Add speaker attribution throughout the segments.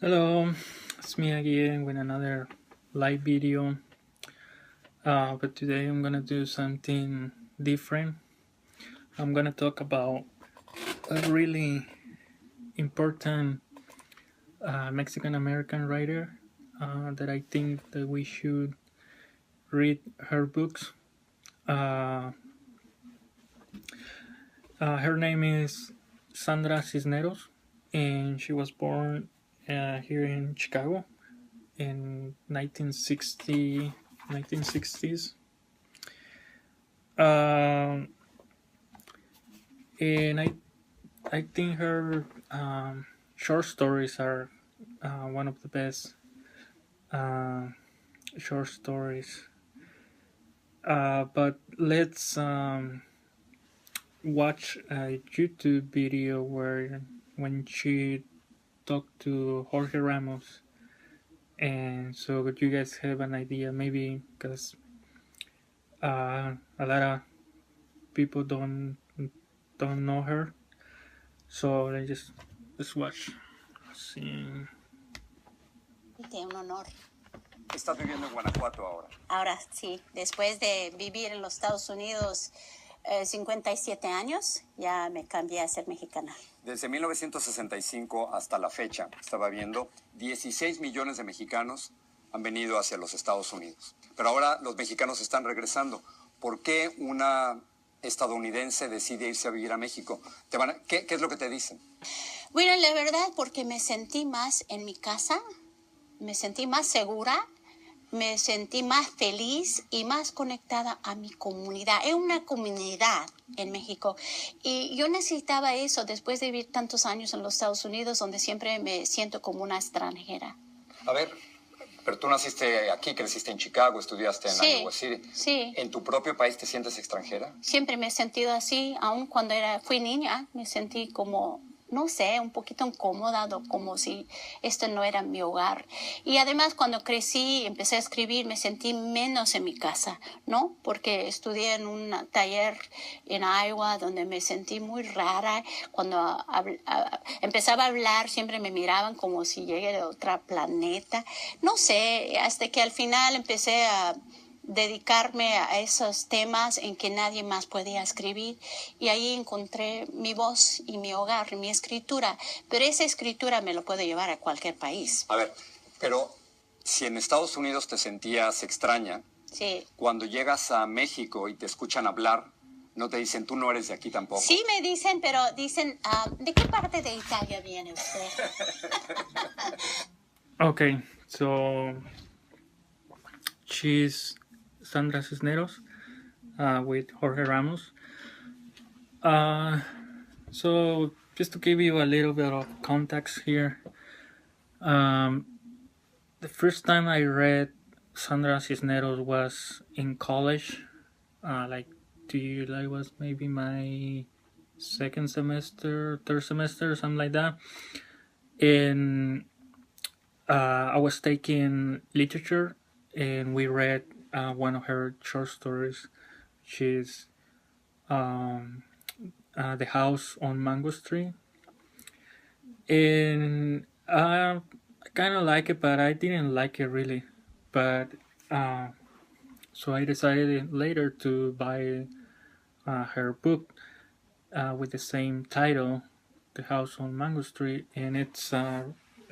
Speaker 1: Hello, it's me again with another live video. But today I'm gonna do something different. I'm gonna talk about a really important Mexican American writer that I think that we should read her books. Uh, Her name is Sandra Cisneros, and she was born here in Chicago in 1960s. Um, and I think her short stories are one of the best uh, short stories. But let's watch a YouTube video where when she talked to Jorge Ramos, and so you guys have an idea, maybe because a lot of people don't know her. So let's watch. See.
Speaker 2: Un honor.
Speaker 3: Estás viviendo en Guanajuato ahora.
Speaker 2: Ahora sí, después de vivir en los Estados Unidos 57 años, ya me cambié a ser mexicana.
Speaker 3: Desde 1965 hasta la fecha, estaba viendo, 16 millones de mexicanos han venido hacia los Estados Unidos. Pero ahora los mexicanos están regresando. ¿Por qué una estadounidense decide irse a vivir a México? ¿Qué es lo que te dicen?
Speaker 2: Bueno, la verdad, porque me sentí más en mi casa, me sentí más segura, me sentí más feliz y más conectada a mi comunidad. Es una comunidad en México y yo necesitaba eso después de vivir tantos años en los Estados Unidos, donde siempre me siento como una extranjera.
Speaker 3: A ver, pero tú naciste aquí, creciste en Chicago, estudiaste en Iowa City.
Speaker 2: Sí.
Speaker 3: ¿En tu propio país te sientes extranjera?
Speaker 2: Siempre me he sentido así, aun cuando fui niña, me sentí como, no sé, un poquito incómoda, como si esto no era mi hogar. Y además cuando crecí, empecé a escribir, me sentí menos en mi casa, ¿no? Porque estudié en un taller en Iowa donde me sentí muy rara. Cuando empezaba a hablar, siempre me miraban como si llegué de otro planeta. No sé, hasta que al final empecé a dedicarme a esos temas en que nadie más podía escribir, y ahí encontré mi voz y mi hogar, mi escritura, pero esa escritura me lo puedo llevar a cualquier país.
Speaker 3: A ver, pero si en Estados Unidos te sentías extraña,
Speaker 2: sí,
Speaker 3: cuando llegas a México y te escuchan hablar, no te dicen, tú no eres de aquí tampoco.
Speaker 2: Sí me dicen, pero dicen, ¿de qué parte de Italia viene usted?
Speaker 1: Okay, so she's Sandra Cisneros with Jorge Ramos. So just to give you a little bit of context here, the first time I read Sandra Cisneros was in college, like I was maybe my second semester, third semester, something like that, and I was taking literature, and we read one of her short stories, which is The House on Mango Street. And I kind of like it, but I didn't like it really. But so I decided later to buy her book with the same title, The House on Mango Street, and it's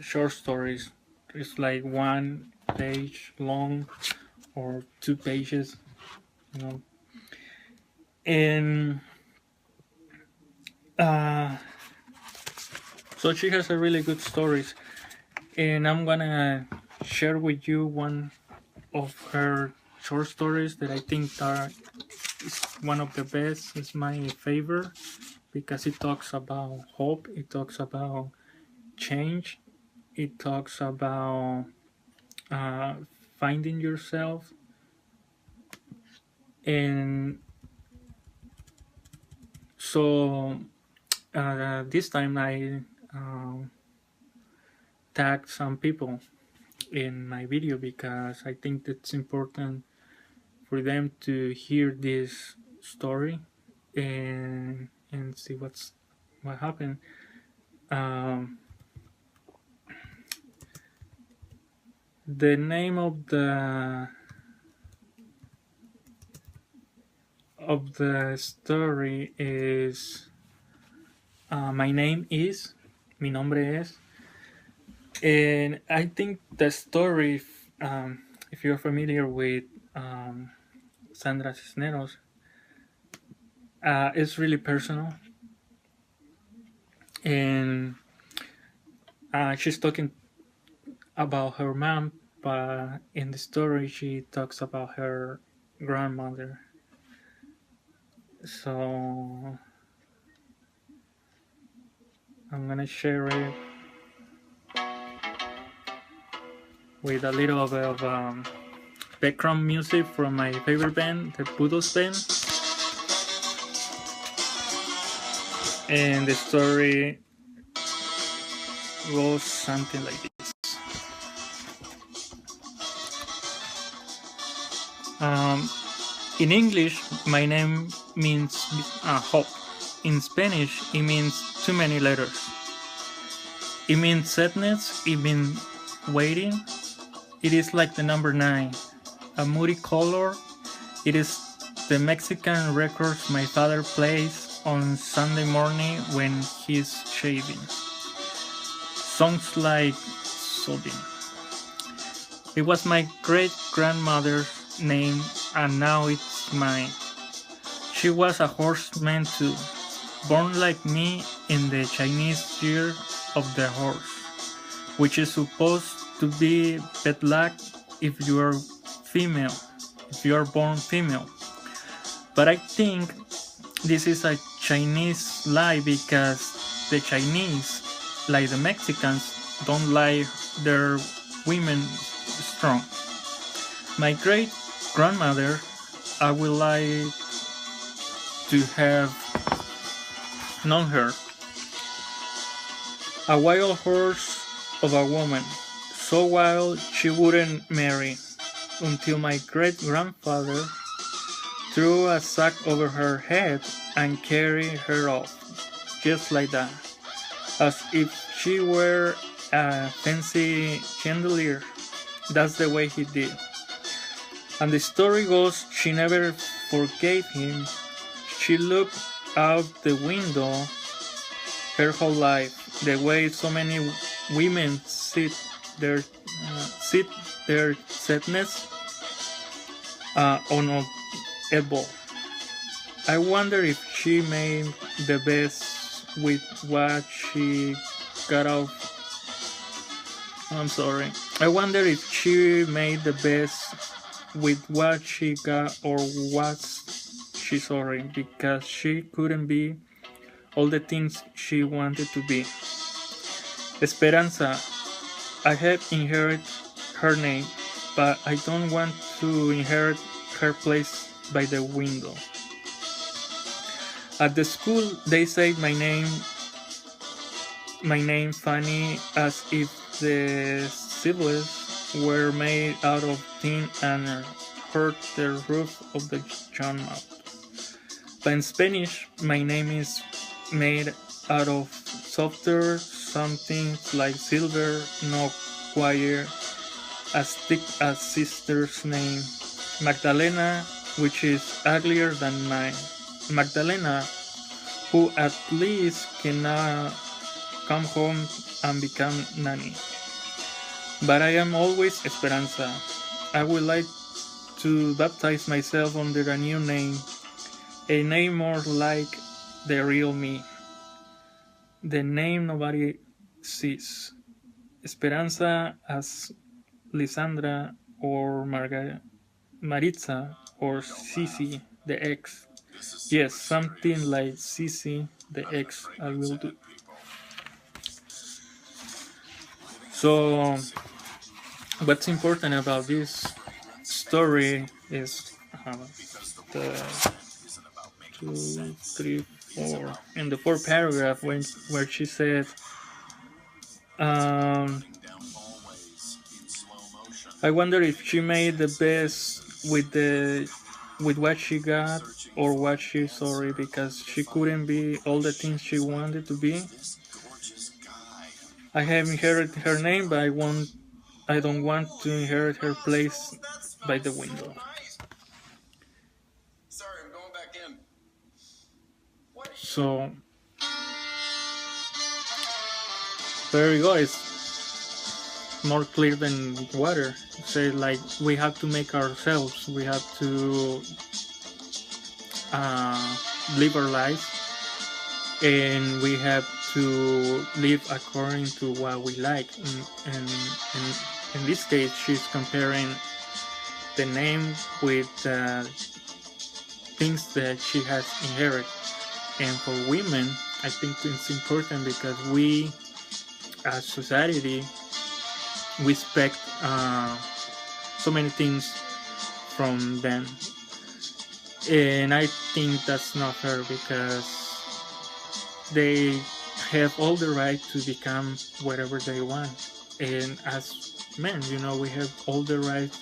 Speaker 1: short stories. It's like 1 page long or 2 pages, you know. And so she has a really good stories, and I'm gonna share with you one of her short stories that I think is one of the best. It's my favorite because it talks about hope, it talks about change, it talks about finding yourself, and so this time I tagged some people in my video because I think it's important for them to hear this story and see what happened. The name of the story is My Name Is, Mi Nombre Es, and I think the story, if you're familiar with um, Sandra Cisneros, is really personal, and she's talking about her mom, but in the story she talks about her grandmother. So I'm gonna share it with a little bit of background music from my favorite band, the Poodles Band, and the story goes something like this. Um, in English, my name means hope. In Spanish, it means too many letters. It means sadness, it means waiting. It is like the number 9, a moody color. It is the Mexican records my father plays on Sunday morning when he's shaving. Songs like sobbing. It was my great grandmother's name and now it's mine. She was a horseman too, born like me in the Chinese year of the horse, which is supposed to be bad luck if you are female, if you are born female. But I think this is a Chinese lie because the Chinese, like the Mexicans, don't like their women strong. My great grandmother, I would like to have known her. A wild horse of a woman, so wild she wouldn't marry, until my great grandfather threw a sack over her head and carried her off, just like that, as if she were a fancy chandelier. That's the way he did. And the story goes she never forgave him. She looked out the window her whole life, the way so many women their sit their sadness on a elbow. I wonder if she made the best with what she got out. I'm sorry. I wonder if she made the best with what she got, or was she sorry because she couldn't be all the things she wanted to be. Esperanza. I have inherited her name, but I don't want to inherit her place by the window. At the school, they say my name funny, as if the syllables were made out of tin and hurt the roof of the John mouth. But in Spanish, my name is made out of softer something like silver, no quite as thick as sister's name, Magdalena, which is uglier than mine. Magdalena, who at least cannot come home and become nanny. But I am always Esperanza. I would like to baptize myself under a new name, a name more like the real me, the name nobody sees. Esperanza as Lisandra or Maritza or Sisi the ex. Yes, something like Sisi the ex I will do. So what's important about this story is the 2, 3, 4 in the fourth paragraph where she said, I wonder if she made the best with what she got, or what she's sorry because she couldn't be all the things she wanted to be. I have inherited her name, but I I don't want to inherit her place by the window.
Speaker 3: Sorry, I'm going back in.
Speaker 1: So there you go. It's more clear than water. Say like we have to make ourselves. We have to live our lives, and we have to live according to what we like. And in this case, she's comparing the name with things that she has inherited. And for women, I think it's important because we, as society, we expect so many things from them, and I think that's not fair because they have all the right to become whatever they want, and as men, we have all the right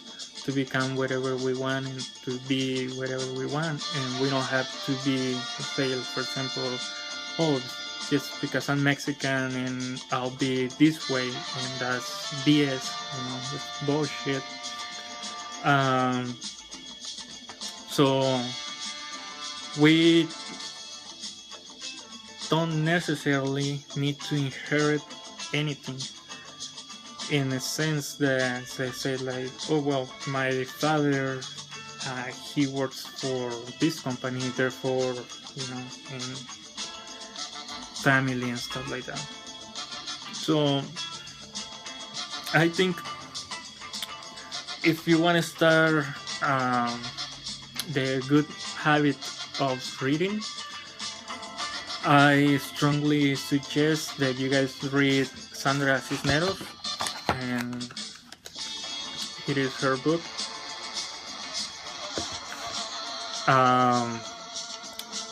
Speaker 1: to become whatever we want and to be whatever we want, and we don't have to be fail. For example, oh, just because I'm Mexican and I'll be this way, and that's BS, it's bullshit. So we don't necessarily need to inherit anything, in a sense that they say like, oh well, my father he works for this company, therefore and family and stuff like that. So I think if you want to start the good habit of reading, I strongly suggest that you guys read Sandra Cisneros, and it is her book.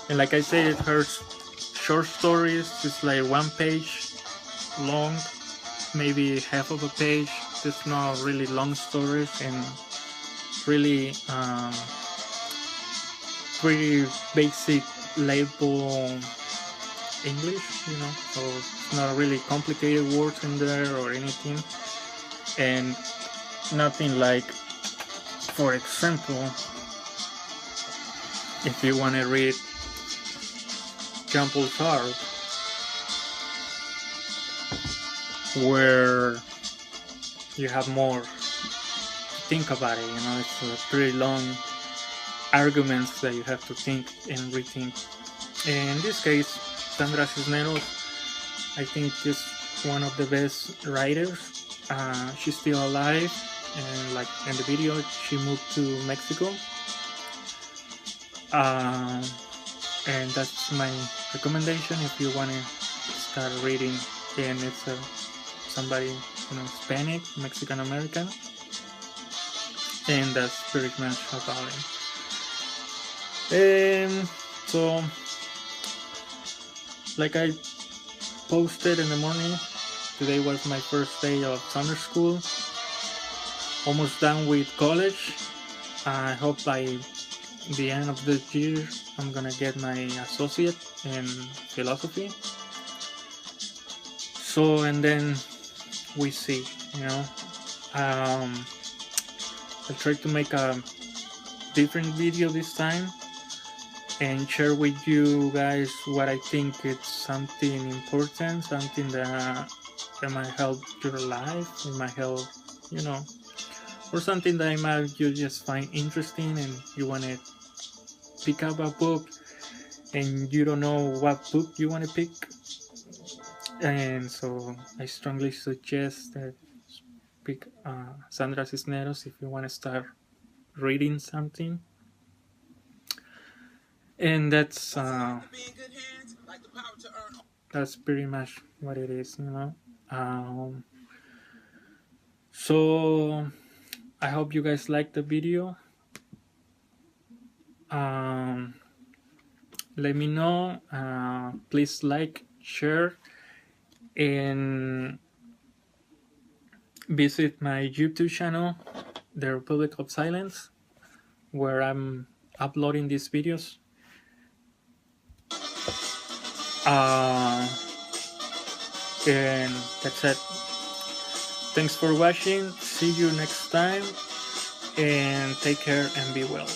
Speaker 1: And like I said, her short stories is like 1 page long, maybe half of a page. It's not really long stories, and really pretty basic label English, so it's not really complicated words in there or anything, and nothing like, for example, if you want to read Jean-Paul Sartre, where you have more to think about it, it's a pretty long arguments that you have to think and rethink. In this case, Sandra Cisneros, I think, is one of the best writers. She's still alive, and like in the video, she moved to Mexico. And that's my recommendation if you want to start reading, and it's somebody Hispanic, Mexican American, and that's pretty much about it. So like I posted in the morning, today was my first day of summer school, almost done with college. I hope by the end of the year I'm gonna get my associate in philosophy. So, and then we see, I'll try to make a different video this time and share with you guys what I think it's something important, something that might help your life, it might help, or something that you just find interesting and you want to pick up a book and you don't know what book you want to pick. And so I strongly suggest that pick Sandra Cisneros if you want to start reading something. And that's pretty much what it is, So I hope you guys liked the video. Let me know. Please like, share, and visit my YouTube channel, The Republic of Silence, where I'm uploading these videos. And that's it. Thanks for watching. See you next time. And take care and be well.